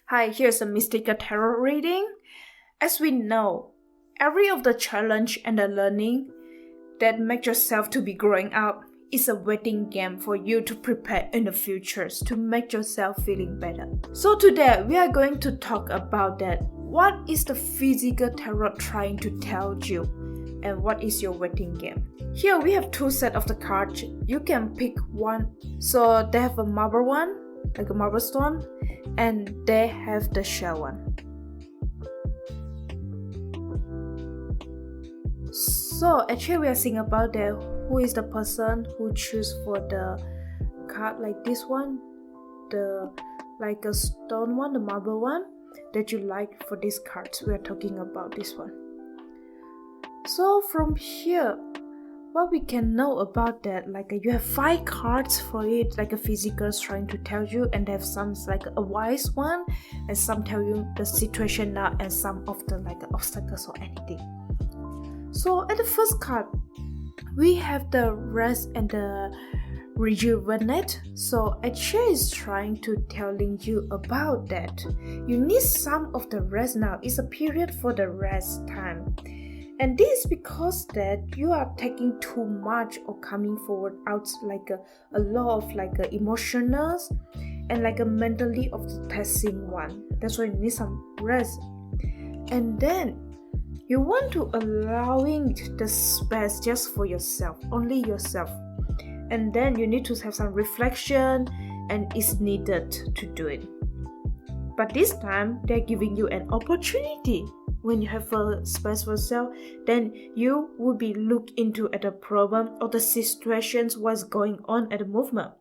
Hi, here's a mystical tarot reading. As we know, every of the challenge and the learning that make yourself to be growing up is a waiting game for you to prepare in the futures to make yourself feeling better. So today we are going to talk about that. What is the physical tarot trying to tell you? And what is your waiting game? Here we have two sets of the cards. You can pick one. So they have a marble one, like a marble stone, and they have the shell one. So actually we are seeing about that who is the person who choose for the card like this one, the like a stone one, the marble one that you like for these cards. We are talking about this one. So from here, what we can know about that, like you have 5 cards for it, like a physical trying to tell you, and they have some like a wise one, and some tell you the situation now, and some of the like obstacles or anything. So at the first card, we have the rest and the rejuvenate. So actually is trying to telling you about that. You need some of the rest now. It's a period for the rest time. And this is because that you are taking too much or coming forward out like a lot of like emotionals and like a mentally of the testing one. That's why you need some rest. And then you want to allowing the space just for yourself, only yourself. And then you need to have some reflection and it's needed to do it. But this time they're giving you an opportunity. When you have a space for yourself, then you will be look into at the problem or the situations what's going on at the movement.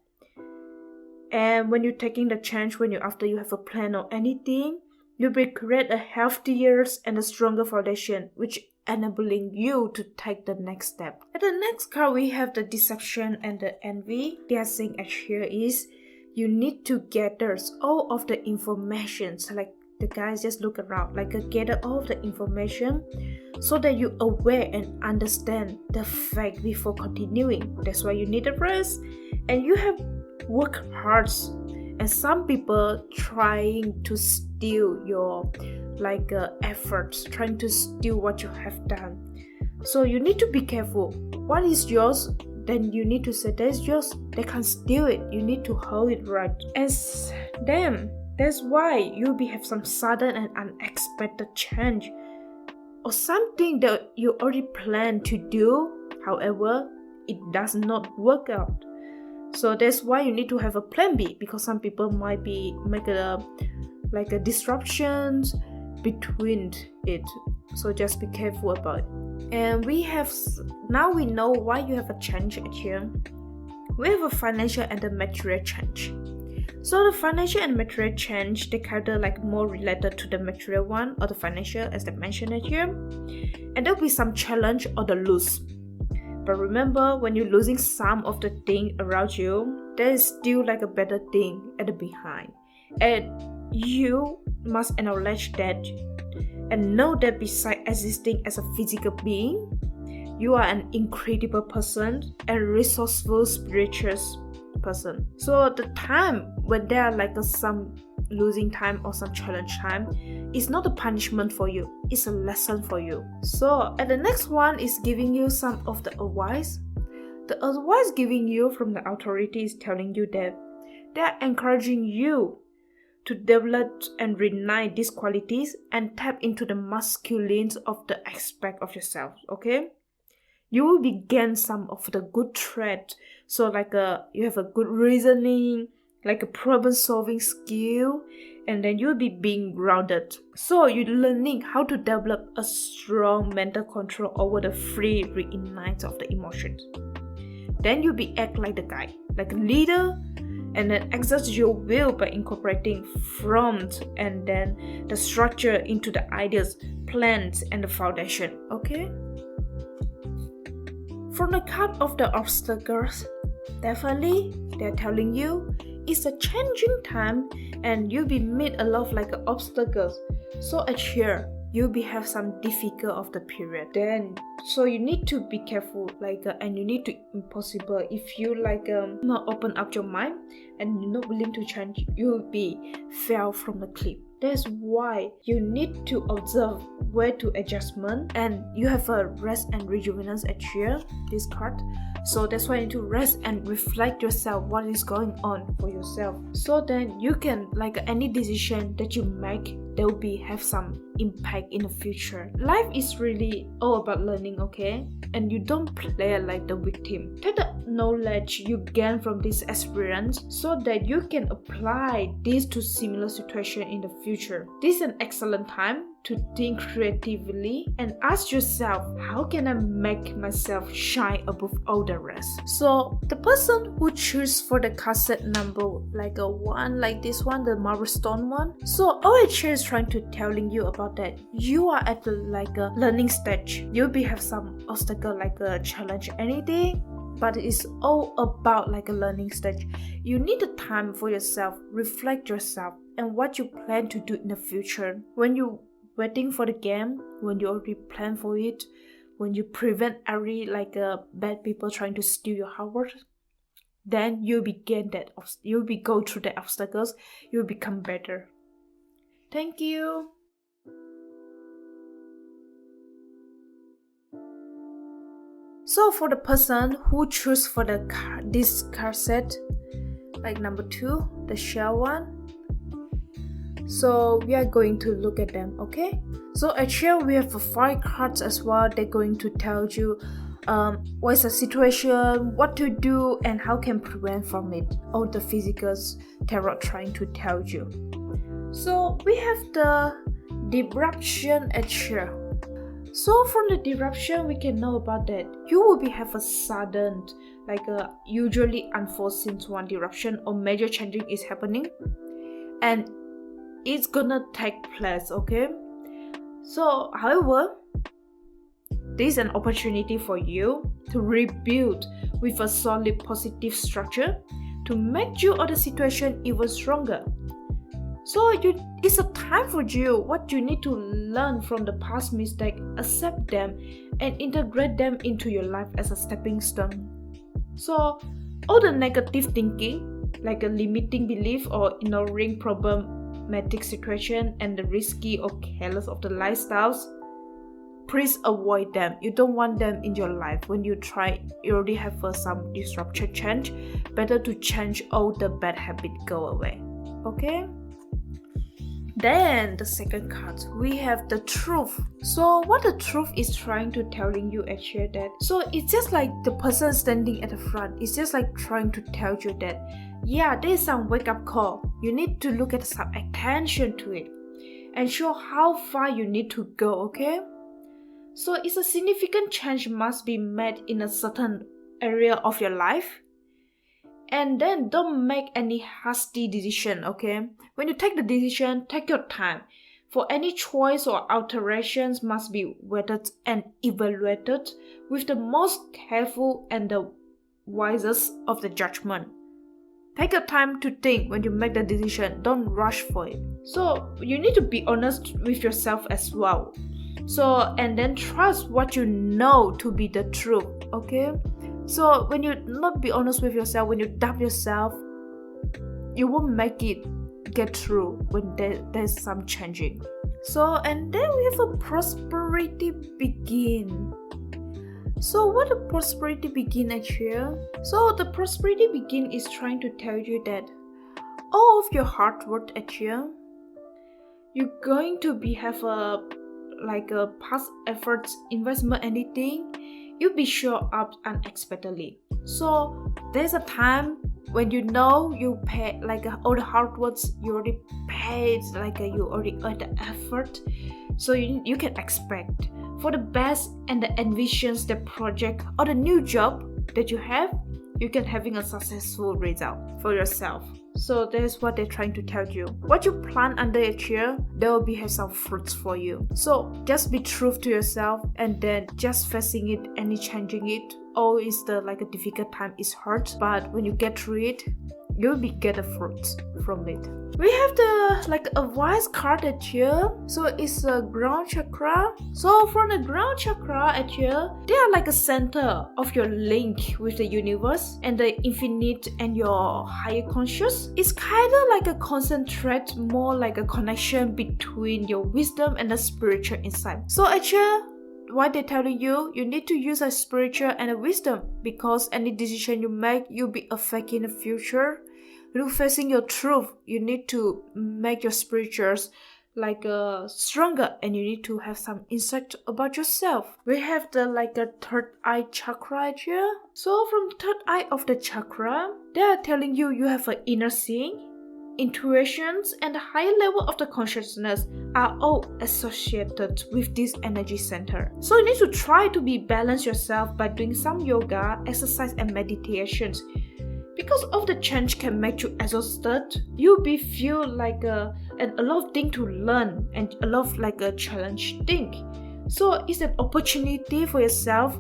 And when you're taking the change, when you after you have a plan or anything, you will create a healthier and a stronger foundation, which enabling you to take the next step. At the next card, we have the deception and the envy. They are saying here is you need to gather all of the information. So like the guys just look around, like gather all of the information so that you aware and understand the fact before continuing. That's why you need a rest and you have work hard. And some people trying to steal your like efforts, trying to steal what you have done. So you need to be careful. What is yours? Then you need to say that's yours. They can't steal it. You need to hold it right. As them. That's why you have some sudden and unexpected change or something that you already planned to do. However, it does not work out. So that's why you need to have a plan B, because some people might be make a disruptions between it. So just be careful about it. And we have now we know why you have a change here. We have a financial and a material change. So the financial and material change, they kind of like more related to the material one or the financial as I mentioned it here. And there'll be some challenge or the lose. But remember, when you're losing some of the thing around you, there is still like a better thing at the behind. And you must acknowledge that and know that besides existing as a physical being, you are an incredible person and resourceful spiritual person. So the time when there are like some losing time or some challenge time, it's not a punishment for you, it's a lesson for you. So at the next one is giving you some of the advice. The advice giving you from the authority is telling you that they are encouraging you to develop and reignite these qualities and tap into the masculine of the aspect of yourself. Okay, you will begin some of the good trait. So like you have a good reasoning, like a problem solving skill, and then you'll be being grounded. So you're learning how to develop a strong mental control over the free reignite of the emotions. Then you'll be act like the guy, like a leader, and then exert your will by incorporating front and then the structure into the ideas, plans, and the foundation. Okay. From the card of the obstacles, definitely they're telling you it's a changing time and you'll be meet a lot of like obstacles. So at here, you'll be have some difficult of the period. Then so you need to be careful and you need to impossible if you not open up your mind and you're not willing to change, you'll be fell from the cliff. That's why you need to observe where to adjustment, and you have a rest and rejuvenance here, this card. So that's why you need to rest and reflect yourself what is going on for yourself. So then you can, like any decision that you make, there will have some impact in the future. Life is really all about learning, okay? And you don't play like the victim. Take the knowledge you gain from this experience so that you can apply this to similar situation in the future. This is an excellent time to think creatively and ask yourself, how can I make myself shine above all the rest? So the person who choose for the cassette number like a 1, like this one, the marble stone one. So OHA is trying to telling you about that. You are at the like a learning stage. You'll have some obstacle like a challenge, anything. But it's all about like a learning stage. You need the time for yourself, reflect yourself, and what you plan to do in the future. When you waiting for the game, when you already plan for it, when you prevent every like bad people trying to steal your hard work, then you'll go through the obstacles, you'll become better. Thank you. So for the person who choose for this card set, like number 2, the shell one. So we are going to look at them, okay? So actually we have 5 cards as well. They're going to tell you what is the situation, what to do, and how can prevent from it. All the physical tarot trying to tell you. So we have the disruption here. So from the disruption, we can know about that you will have a sudden, like a usually unforeseen one disruption or major changing is happening, and it's gonna take place, okay? So, however, this is an opportunity for you to rebuild with a solid positive structure to make you or the situation even stronger. So it's a time for you. What you need to learn from the past mistake, accept them, and integrate them into your life as a stepping stone. So all the negative thinking, like a limiting belief or ignoring problematic situation and the risky or careless of the lifestyles, please avoid them. You don't want them in your life. When you already have some disruption change, better to change all the bad habits go away. Okay? Then the second card, we have the truth. So what the truth is trying to telling you actually that, so it's just like the person standing at the front, it's just like trying to tell you that, yeah, there is some wake up call. You need to look at some attention to it and show how far you need to go, okay? So it's a significant change must be made in a certain area of your life. And then don't make any hasty decision, okay? When you take the decision, take your time. For any choice or alterations must be vetted and evaluated with the most careful and the wisest of the judgment. Take your time to think when you make the decision. Don't rush for it. So you need to be honest with yourself as well. So and then trust what you know to be the truth, okay? So when you not be honest with yourself, when you doubt yourself, you won't make it get through when there's some changing. So and then we have a prosperity begin. So what the prosperity begin actually? So the prosperity begin is trying to tell you that all of your hard work actually, you're going to have a past efforts, investment, anything, you'll be show up unexpectedly. So there's a time when you know you pay all the hard works you already paid, you already earned the effort. So you can expect for the best and the envisions the project or the new job that you have, you can having a successful result for yourself. So that's what they're trying to tell you. What you plant under a chair, there will have some fruits for you. So just be true to yourself, and then just facing it, any changing it. Always a difficult time is hard, but when you get through it, you'll be get a fruit from it. We have the like a wise card at here. So it's a ground chakra. So from the ground chakra at here, they are like a center of your link with the universe and the infinite and your higher conscious. It's kind of like a concentrate, more like a connection between your wisdom and the spiritual insight. So at here, why they're telling you need to use a spiritual and a wisdom, because any decision you make, you'll be affecting the future. You're facing your truth. You need to make your spirituals like stronger, and you need to have some insight about yourself. We have the like a third eye chakra here. So from third eye of the chakra, they are telling you have an inner seeing, intuitions, and the higher level of the consciousness are all associated with this energy center. So you need to try to be balanced yourself by doing some yoga, exercise, and meditations. Because of the change can make you exhausted, you'll be feel like a lot of things to learn and a lot of like a challenge thing. So it's an opportunity for yourself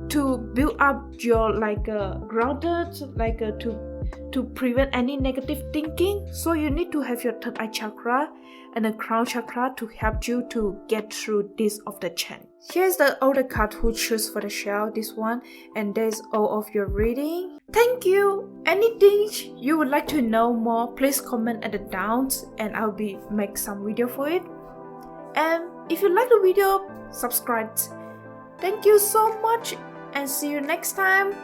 to build up your like grounded, like to prevent any negative thinking. So you need to have your third eye chakra and the crown chakra to help you to get through this of the change. Here's the other card who choose for the shell, this one, and there's all of your reading. Thank you. Anything you would like to know more, please comment at the downs and I'll be make some video for it. And if you like the video, subscribe. Thank you so much and see you next time.